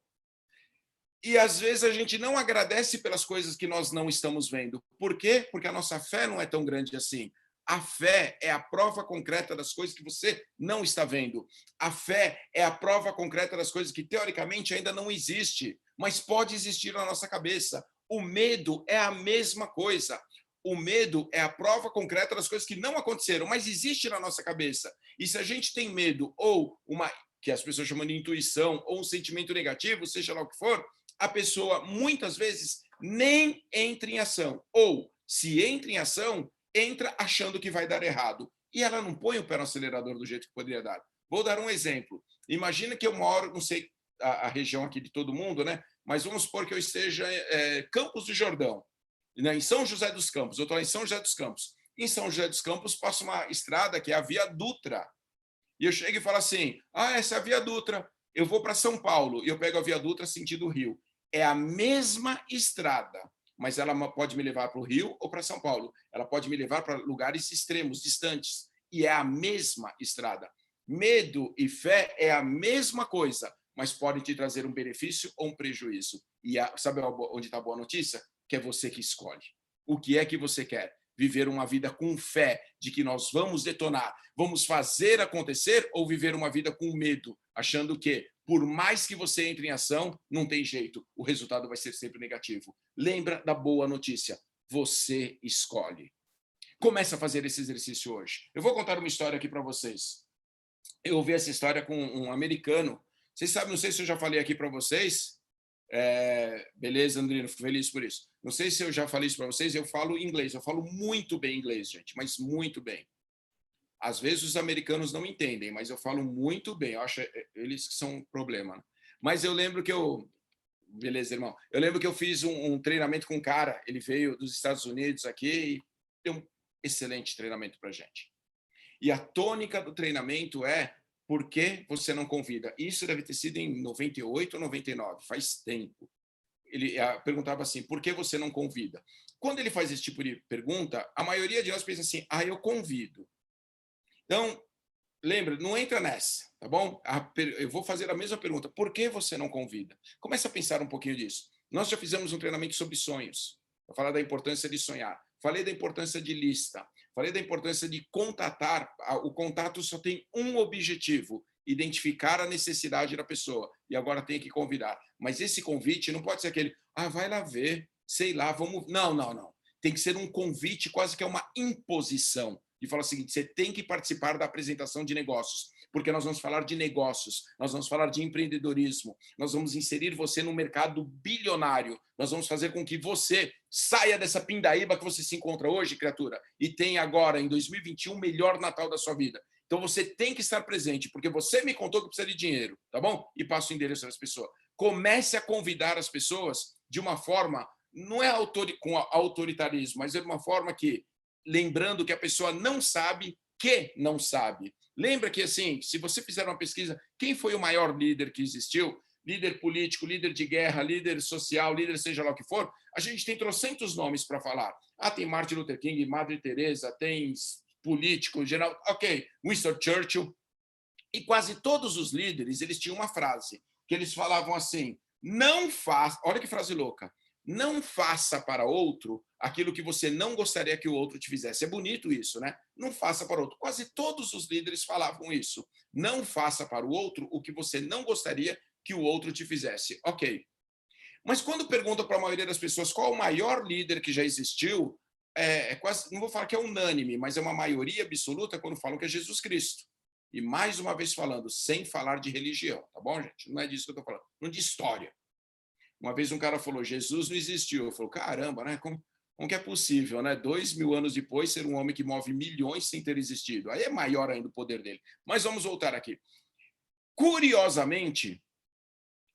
E às vezes a gente não agradece pelas coisas que nós não estamos vendo. Por quê? Porque a nossa fé não é tão grande assim. A fé é a prova concreta das coisas que você não está vendo. A fé é a prova concreta das coisas que teoricamente ainda não existe, mas pode existir na nossa cabeça. O medo é a mesma coisa. O medo é a prova concreta das coisas que não aconteceram, mas existe na nossa cabeça. E se a gente tem medo ou uma que as pessoas chamam de intuição ou um sentimento negativo, seja lá o que for, a pessoa muitas vezes nem entra em ação. Ou, se entra em ação, entra achando que vai dar errado. E ela não põe o pé no acelerador do jeito que poderia dar. Vou dar um exemplo. Imagina que eu moro, não sei a região aqui de todo mundo, né? Mas vamos supor que eu esteja Campos do Jordão, né? Em São José dos Campos. Eu estou em São José dos Campos. Em São José dos Campos passa uma estrada que é a Via Dutra. E eu chego e falo assim, essa é a Via Dutra. Eu vou para São Paulo e eu pego a Via Dutra sentido Rio. É a mesma estrada, mas ela pode me levar para o Rio ou para São Paulo. Ela pode me levar para lugares extremos, distantes. E é a mesma estrada. Medo e fé é a mesma coisa, mas podem te trazer um benefício ou um prejuízo. E sabe onde está a boa notícia? Que é você que escolhe. O que é que você quer? Viver uma vida com fé de que nós vamos detonar, vamos fazer acontecer, ou viver uma vida com medo, achando que, por mais que você entre em ação, não tem jeito, o resultado vai ser sempre negativo. Lembra da boa notícia, você escolhe. Começa a fazer esse exercício hoje. Eu vou contar uma história aqui para vocês. Eu ouvi essa história com um americano. Vocês sabem, não sei se eu já falei aqui para vocês, Beleza, Andrino, fico feliz por isso. Não sei se eu já falei isso para vocês, eu falo inglês, eu falo muito bem inglês, gente, mas muito bem. Às vezes os americanos não entendem, mas eu falo muito bem, eu acho eles que são um problema. Né? Mas eu lembro que Beleza, irmão. Eu lembro que eu fiz um treinamento com um cara, ele veio dos Estados Unidos aqui e deu um excelente treinamento para gente. E a tônica do treinamento é: por que você não convida? Isso deve ter sido em 98 ou 99, faz tempo. Ele perguntava assim: por que você não convida? Quando ele faz esse tipo de pergunta, a maioria de nós pensa assim: eu convido. Então, lembra, não entra nessa, tá bom? Eu vou fazer a mesma pergunta: por que você não convida? Começa a pensar um pouquinho disso. Nós já fizemos um treinamento sobre sonhos, para falar da importância de sonhar. Falei da importância de lista. Falei da importância de contatar. O contato só tem um objetivo: identificar a necessidade da pessoa. E agora tem que convidar. Mas esse convite não pode ser aquele: vai lá ver, sei lá, vamos. Não, não, não. Tem que ser um convite, quase que é uma imposição. E fala o seguinte: você tem que participar da apresentação de negócios, porque nós vamos falar de negócios, nós vamos falar de empreendedorismo, nós vamos inserir você no mercado bilionário, nós vamos fazer com que você saia dessa pindaíba que você se encontra hoje, criatura, e tenha agora, em 2021, o melhor Natal da sua vida. Então você tem que estar presente, porque você me contou que precisa de dinheiro, tá bom? E passa o endereço das pessoas. Comece a convidar as pessoas de uma forma, não é com autoritarismo, mas é de uma forma que, lembrando que a pessoa não sabe que não sabe. Lembra que, assim, se você fizer uma pesquisa, quem foi o maior líder que existiu? Líder político, líder de guerra, líder social, líder seja lá o que for, a gente tem trocentos nomes para falar. Tem Martin Luther King, Madre Teresa, tem político, geral, ok, Winston Churchill. E quase todos os líderes, eles tinham uma frase, que eles falavam assim: não faça, olha que frase louca, não faça para outro aquilo que você não gostaria que o outro te fizesse. É bonito isso, né? Não faça para outro. Quase todos os líderes falavam isso. Não faça para o outro o que você não gostaria que o outro te fizesse. Ok. Mas quando perguntam para a maioria das pessoas qual o maior líder que já existiu, quase, não vou falar que é unânime, mas é uma maioria absoluta quando falam que é Jesus Cristo. E mais uma vez falando, sem falar de religião, tá bom, gente? Não é disso que eu estou falando. Não de história. Uma vez um cara falou: Jesus não existiu. Eu falei: caramba, né? Como que é possível, né? 2000 anos depois, ser um homem que move milhões sem ter existido? Aí é maior ainda o poder dele. Mas vamos voltar aqui. Curiosamente,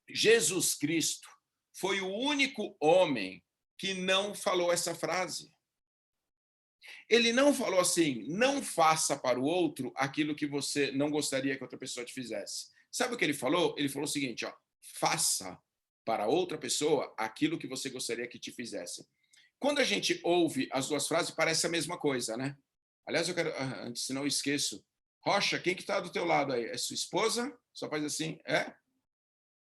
Jesus Cristo foi o único homem que não falou essa frase. Ele não falou assim: não faça para o outro aquilo que você não gostaria que outra pessoa te fizesse. Sabe o que ele falou? Ele falou o seguinte: faça para outra pessoa aquilo que você gostaria que te fizesse. Quando a gente ouve as duas frases, parece a mesma coisa, né? Aliás, eu quero, antes, senão eu esqueço. Rocha, quem que está do teu lado aí? É sua esposa? Só faz assim, É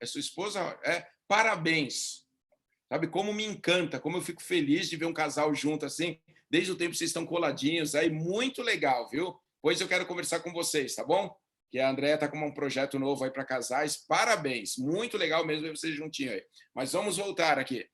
sua esposa? Parabéns. Sabe como me encanta, como eu fico feliz de ver um casal junto assim, desde o tempo que vocês estão coladinhos, aí muito legal, viu? Pois eu quero conversar com vocês, tá bom? Que a Andréia está com um projeto novo aí para casais. Parabéns, muito legal mesmo ver vocês juntinhos aí. Mas vamos voltar aqui.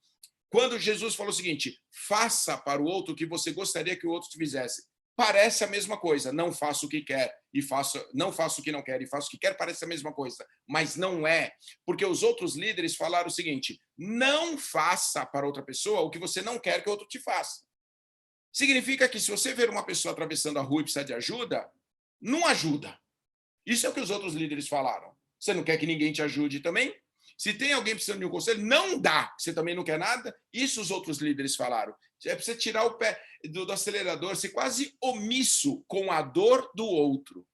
Quando Jesus falou o seguinte: faça para o outro o que você gostaria que o outro te fizesse. Parece a mesma coisa. Não faço o que quer e não faço o que não quer e faço o que quer, parece a mesma coisa, mas não é, porque os outros líderes falaram o seguinte: não faça para outra pessoa o que você não quer que o outro te faça. Significa que se você ver uma pessoa atravessando a rua e precisa de ajuda, não ajuda. Isso é o que os outros líderes falaram. Você não quer que ninguém te ajude também? Se tem alguém precisando de um conselho, não dá. Você também não quer nada? Isso os outros líderes falaram. É para você tirar o pé do acelerador, ser quase omisso com a dor do outro.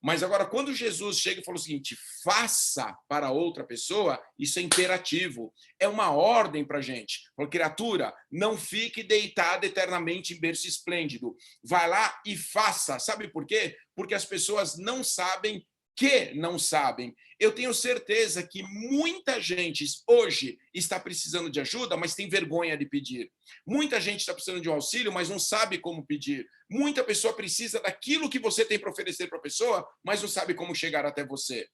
Mas agora, quando Jesus chega e fala o seguinte: faça para outra pessoa, isso é imperativo, é uma ordem para a gente. Fala: criatura, não fique deitada eternamente em berço esplêndido. Vai lá e faça. Sabe por quê? Porque as pessoas não sabem que não sabem. Eu tenho certeza que muita gente hoje está precisando de ajuda, mas tem vergonha de pedir. Muita gente está precisando de um auxílio, mas não sabe como pedir. Muita pessoa precisa daquilo que você tem para oferecer para a pessoa, mas não sabe como chegar até você.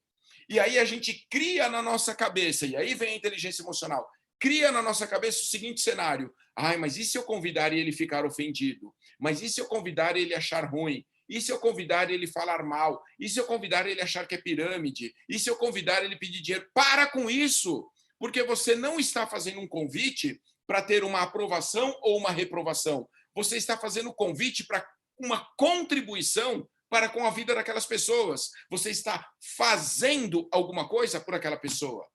E aí a gente cria na nossa cabeça, e aí vem a inteligência emocional, cria na nossa cabeça o seguinte cenário: mas e se eu convidar e ele ficar ofendido? Mas e se eu convidar e ele achar ruim? E se eu convidar ele falar mal? E se eu convidar ele achar que é pirâmide? E se eu convidar ele pedir dinheiro? Para com isso! Porque você não está fazendo um convite para ter uma aprovação ou uma reprovação. Você está fazendo um convite para uma contribuição para com a vida daquelas pessoas. Você está fazendo alguma coisa por aquela pessoa.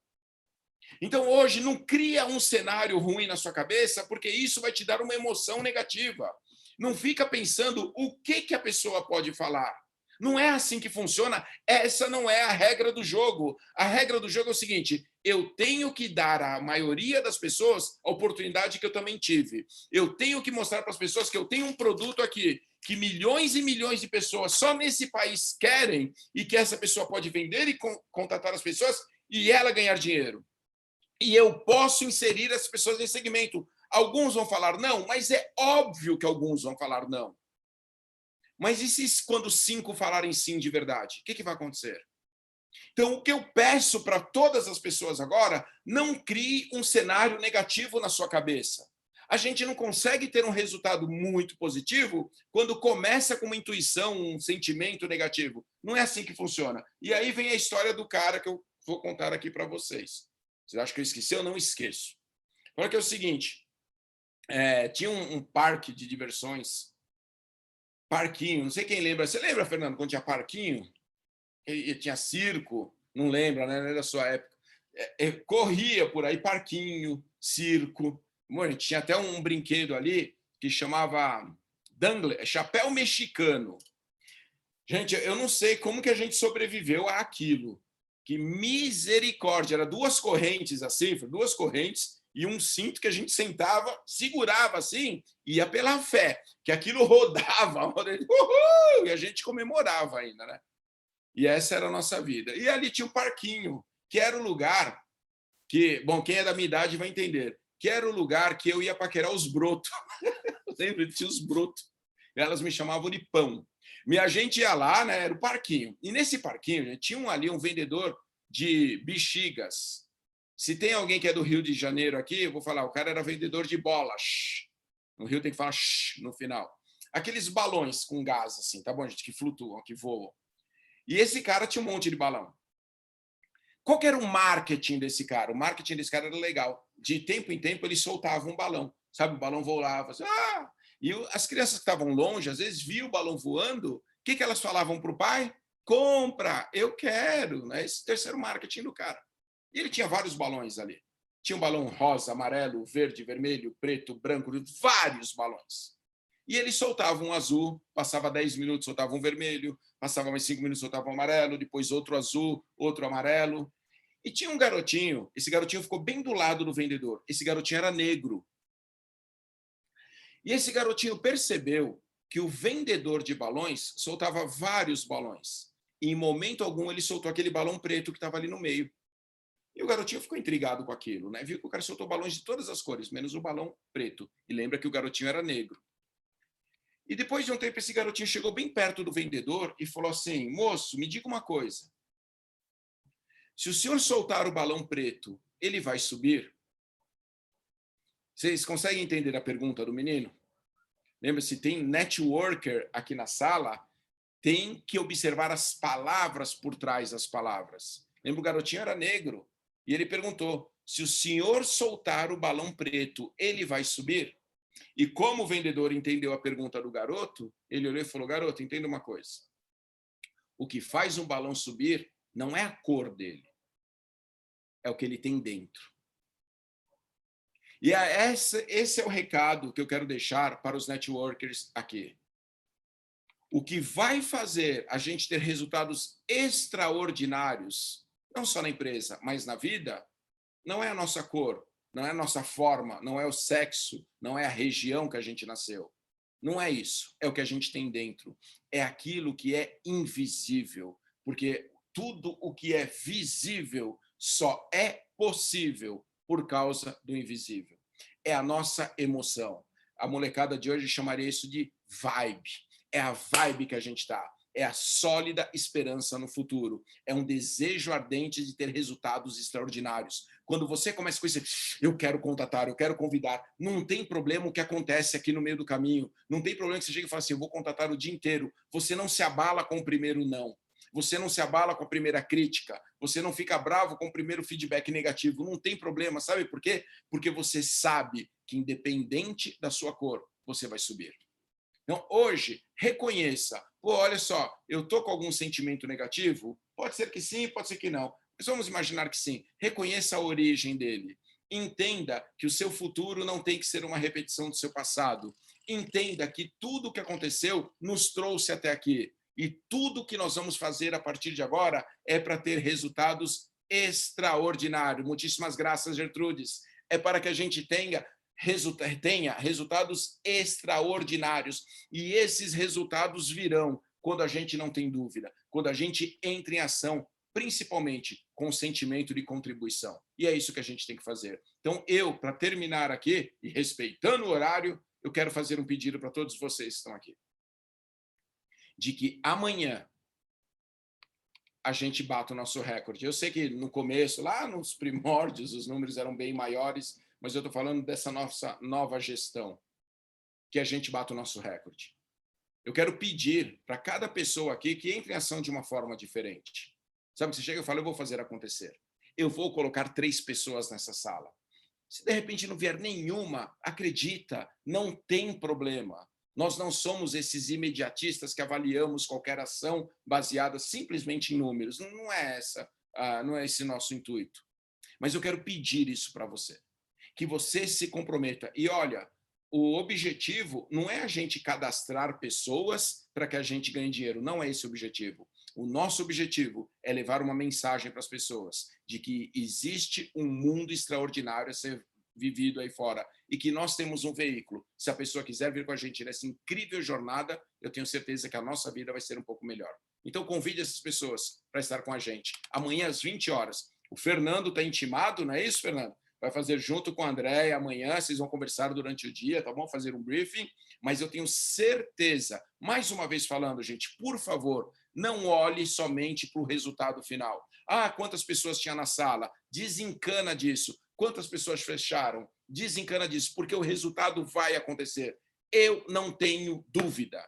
Então, hoje, não cria um cenário ruim na sua cabeça, porque isso vai te dar uma emoção negativa. Não fica pensando o que a pessoa pode falar. Não é assim que funciona. Essa não é a regra do jogo. A regra do jogo é o seguinte: eu tenho que dar à maioria das pessoas a oportunidade que eu também tive. Eu tenho que mostrar para as pessoas que eu tenho um produto aqui que milhões e milhões de pessoas só nesse país querem e que essa pessoa pode vender e contatar as pessoas e ela ganhar dinheiro. E eu posso inserir as pessoas nesse segmento. Alguns vão falar não, mas é óbvio que alguns vão falar não. Mas e se quando 5 falarem sim de verdade? O que vai acontecer? Então, o que eu peço para todas as pessoas agora, não crie um cenário negativo na sua cabeça. A gente não consegue ter um resultado muito positivo quando começa com uma intuição, um sentimento negativo. Não é assim que funciona. E aí vem a história do cara que eu vou contar aqui para vocês. Vocês acham que eu esqueci? Eu não esqueço. Olha que é o seguinte, tinha um parque de diversões, parquinho, não sei quem lembra. Você lembra, Fernando, quando tinha parquinho? E tinha circo, não lembra, né? Não é da sua época. Corria por aí, parquinho, circo. Mano, tinha até um brinquedo ali que chamava dangle, chapéu mexicano. Gente, eu não sei como que a gente sobreviveu àquilo. Que misericórdia, era 2 correntes assim, 2 correntes e um cinto que a gente sentava, segurava assim, ia pela fé, que aquilo rodava, e a gente comemorava ainda, né? E essa era a nossa vida. E ali tinha um parquinho, que era o lugar que, bom, quem é da minha idade vai entender, que era o lugar que eu ia paquerar os brotos. Eu lembro, tinha os brotos. Elas me chamavam de pão. Minha gente ia lá, né? Era o parquinho. E nesse parquinho, gente, tinha ali um vendedor de bexigas. Se tem alguém que é do Rio de Janeiro aqui, eu vou falar, o cara era vendedor de bolas. No Rio tem que falar no final. Aqueles balões com gás, assim, tá bom, gente? Que flutuam, que voam. E esse cara tinha um monte de balão. Qual que era o marketing desse cara? O marketing desse cara era legal. De tempo em tempo, ele soltava um balão. Sabe, o balão voava. Assim, E as crianças que estavam longe, às vezes, viam o balão voando. O que elas falavam para o pai? Compra, eu quero. Né? Esse terceiro marketing do cara. E ele tinha vários balões ali. Tinha um balão rosa, amarelo, verde, vermelho, preto, branco, vários balões. E ele soltava um azul, passava 10 minutos, soltava um vermelho, passava mais 5 minutos, soltava um amarelo, depois outro azul, outro amarelo. E tinha um garotinho, esse garotinho ficou bem do lado do vendedor. Esse garotinho era negro. E esse garotinho percebeu que o vendedor de balões soltava vários balões. E em momento algum ele soltou aquele balão preto que estava ali no meio. E o garotinho ficou intrigado com aquilo, né? Viu que o cara soltou balões de todas as cores, menos o balão preto. E lembra que o garotinho era negro. E depois de um tempo, esse garotinho chegou bem perto do vendedor e falou assim: moço, me diga uma coisa. Se o senhor soltar o balão preto, ele vai subir? Vocês conseguem entender a pergunta do menino? Lembra-se, tem networker aqui na sala, tem que observar as palavras por trás das palavras. Lembra, o garotinho era negro e ele perguntou: se o senhor soltar o balão preto, ele vai subir? E como o vendedor entendeu a pergunta do garoto, ele olhou e falou: garoto, entenda uma coisa. O que faz um balão subir não é a cor dele, é o que ele tem dentro. E esse é o recado que eu quero deixar para os networkers aqui. O que vai fazer a gente ter resultados extraordinários, não só na empresa, mas na vida, não é a nossa cor, não é a nossa forma, não é o sexo, não é a região que a gente nasceu. Não é isso, é o que a gente tem dentro. É aquilo que é invisível, porque tudo o que é visível só é possível por causa do invisível. É a nossa emoção. A molecada de hoje chamaria isso de vibe. É a vibe que a gente está. É a sólida esperança no futuro. É um desejo ardente de ter resultados extraordinários. Quando você começa com isso, eu quero contatar, eu quero convidar, não tem problema o que acontece aqui no meio do caminho. Não tem problema que você chegue e fale assim, eu vou contatar o dia inteiro. Você não se abala com o primeiro não. Você não se abala com a primeira crítica, você não fica bravo com o primeiro feedback negativo, não tem problema, sabe por quê? Porque você sabe que independente da sua cor, você vai subir. Então, hoje, reconheça, pô, olha só, eu estou com algum sentimento negativo? Pode ser que sim, pode ser que não, mas vamos imaginar que sim. Reconheça a origem dele. Entenda que o seu futuro não tem que ser uma repetição do seu passado. Entenda que tudo o que aconteceu nos trouxe até aqui. E tudo que nós vamos fazer a partir de agora é para ter resultados extraordinários. Muitíssimas graças, Gertrudes. É para que a gente tenha resultados extraordinários. E esses resultados virão quando a gente não tem dúvida, quando a gente entra em ação, principalmente com sentimento de contribuição. E é isso que a gente tem que fazer. Então, para terminar aqui, e respeitando o horário, eu quero fazer um pedido para todos vocês que estão aqui. De que amanhã a gente bata o nosso recorde. Eu sei que no começo, lá nos primórdios, os números eram bem maiores, mas eu estou falando dessa nossa nova gestão, que a gente bata o nosso recorde. Eu quero pedir para cada pessoa aqui que entre em ação de uma forma diferente. Sabe, você chega e fala, eu vou fazer acontecer. Eu vou colocar 3 pessoas nessa sala. Se de repente não vier nenhuma, acredita, não tem problema. Nós não somos esses imediatistas que avaliamos qualquer ação baseada simplesmente em números. Não é não é esse nosso intuito. Mas eu quero pedir isso para você. Que você se comprometa. E olha, o objetivo não é a gente cadastrar pessoas para que a gente ganhe dinheiro. Não é esse o objetivo. O nosso objetivo é levar uma mensagem para as pessoas de que existe um mundo extraordinário a ser vivido aí fora e que nós temos um veículo. Se a pessoa quiser vir com a gente nessa incrível jornada, eu tenho certeza que a nossa vida vai ser um pouco melhor. Então, convide essas pessoas para estar com a gente. Amanhã, às 20 horas. O Fernando está intimado, não é isso, Fernando? Vai fazer junto com a Andréia amanhã, vocês vão conversar durante o dia, tá bom? Fazer um briefing, mas eu tenho certeza, mais uma vez falando, gente, por favor, não olhe somente para o resultado final. Ah, quantas pessoas tinha na sala? Desencana disso. Quantas pessoas fecharam? Desencana disso, porque o resultado vai acontecer. Eu não tenho dúvida.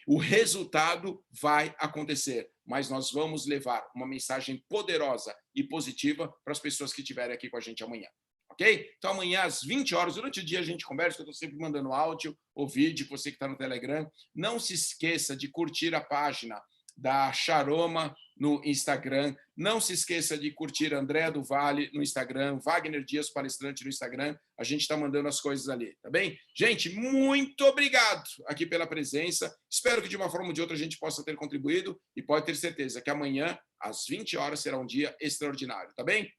O resultado vai acontecer, mas nós vamos levar uma mensagem poderosa e positiva para as pessoas que estiverem aqui com a gente amanhã. Ok? Então, amanhã, às 20 horas, durante o dia, a gente conversa, que eu estou sempre mandando áudio ou vídeo, você que está no Telegram. Não se esqueça de curtir a página da Charoma no Instagram. Não se esqueça de curtir Andréa do Vale no Instagram, Wagner Dias Palestrante no Instagram. A gente está mandando as coisas ali, tá bem? Gente, muito obrigado aqui pela presença. Espero que de uma forma ou de outra a gente possa ter contribuído e pode ter certeza que amanhã, às 20 horas, será um dia extraordinário, tá bem?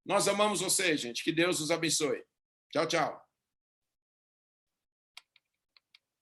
Nós amamos vocês, gente. Que Deus os abençoe. Tchau, tchau.